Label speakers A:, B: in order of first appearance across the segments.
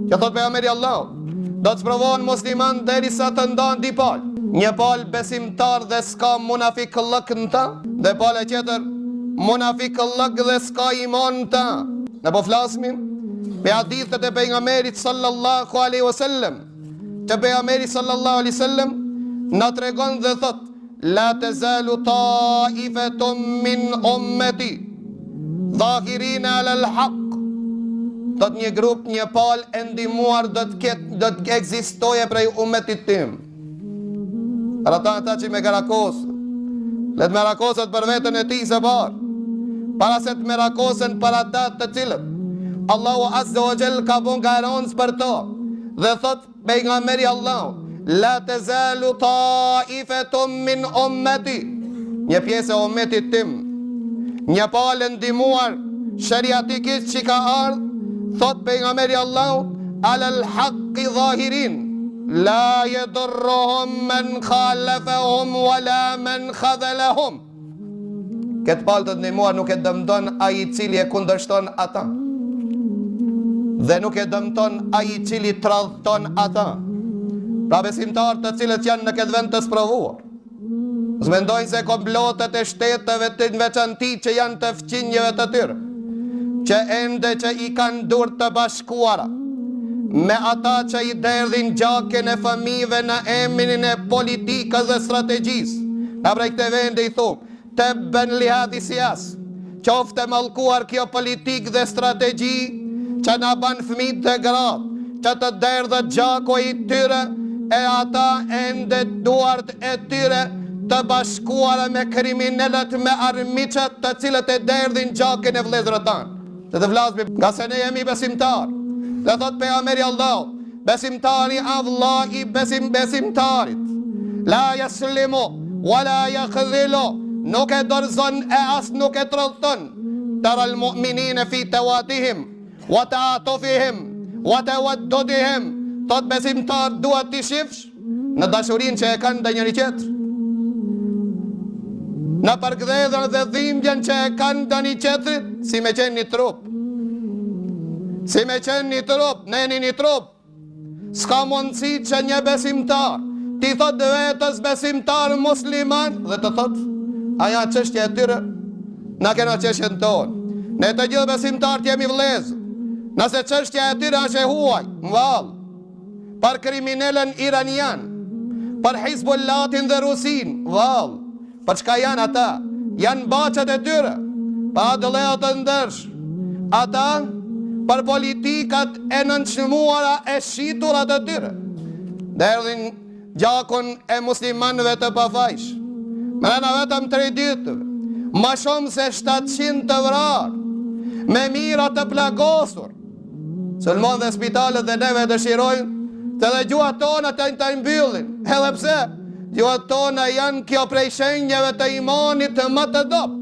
A: Që thot pejgamberi Allah, do të sprovohen musliman derisa të ndanë di palë. Një palë besimtar dhe s'ka munafik lëk në ta, dhe palë tjetër munafik lëk dhe s'ka iman në ta. Ne po flasmin me hadithet e pejgamberit sallallahu alaihi wasallam, që pejgamberi sallallahu alaihi wasallam na tregon dhe thot: la tazalu ta'ifatun min ummati dhahirina ala al-haq. Do të një grup, një palë e ndihmuar do të ekzistojë prej ummetit tim. Ata që me garakosë, let me rakosët për vetën e tij së parë, para se të me rakosen për ata të cilët Allahu Azza wa Jall ka bon garancë për to. Dhe thot pejgamberi Allah, la tazalu ta'ifatun min ummati, një pjesë e ummetit tim, një palë ndihmuar shariatikisht që ka ardhur, thot pejgamberi Allah, alal haqqi zahirin, la yadurruhum man khalafahum wala man khadhalahum. Këtë palë të ndihmuar nuk e dëmton ai i cili e kundërshton ata, dhe nuk e dëmton ai i cili tradhton ata. Pra besimtarët të cilët janë në këtë vend të sprovuar, s'mendojnë se komplotet e shteteve të veçanti që janë të fqinjeve të tyre, që ende që i kanë dur të bashkuara me ata që i derdhin gjakën e fëmijëve në emrin e politikës dhe strategjisë. Na prej këtë vende i thon, të bën lihadi sias, qofte mallkuar kjo politikë dhe strategji që na ban fëmijët të gratë, që të derdhët gjako i tyre e ata ende duart e tyre të bashkuara me kriminalët, me armiqët të cilët e derdhin gjakën e vëllezërve tanë. Dhe të flasmi nga se ne jemi besimtar. Dhe thot pejgamberi Allah, besimtari Allah i besimtarit, la yaslimu wala yakhdhilu, nuk e dorëzon e as nuk e trodhton. Tara al-mu'minina fi tawadihim wa ta'atufihim wa tawaddudihim. Thot besimtar duhet t'i shifsh në dashurinë që e kanë ndaj njëri tjetrit, në përgdhedhën dhe dhimbjen që e kanë ndaj njëri tjetrit, si me qenë një trup. Si me qenë një trup, ne një trup. S'ka mundësi që një besimtar ti thot vetës besimtar musliman dhe të thot aja çështja e tyre, na kena çështjen tonë. Ne të gjithë besimtarët jemi vëllezër. Nëse çështja e tyre është e huaj, mvall, për kriminalën iranian, për Hizbullahin dhe Rusin, vall, për çka janë ata? Janë baçat e tyre, pa dëlleja të ndërsh. Ata për politikat e nënçmuara e shiturat e tyre, derdhin gjakun e muslimanëve të pafajsh. Mrena vetëm 3 ditëve, ma shumë se 700 të vrarë, me mira të plagosur. Sulmon dhe spitalet dhe neve dëshirojnë të dhe gjuhat tona të mbyllin, edhe pse gjuhat tona janë kjo prej shenjave të imanit të më të dopë,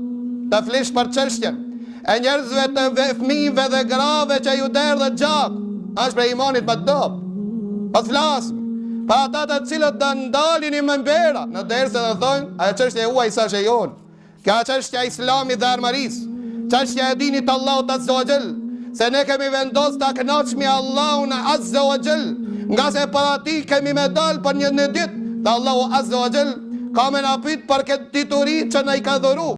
A: të flish për çështjen e njerëzve të fëmijëve dhe grave që ju derdhët gjak, është prej imanit më të dopë. Po të flasmë pa ata të cilët do ndalin i mëmbera në derse dhe thonë, ajo çështja e huaj sa që jonë, kjo çështja e islamit dhe armarisë, çështja e dinit Allahut Azza wa Jall, se ne kemi vendos ta kënaqmi Allahun Azza wa Jall, nga se për ati kemi me dalë për një ditë, dhe Allahu Azza wa Jall ka me na pyet për këtë dituri që na i ka dhuru.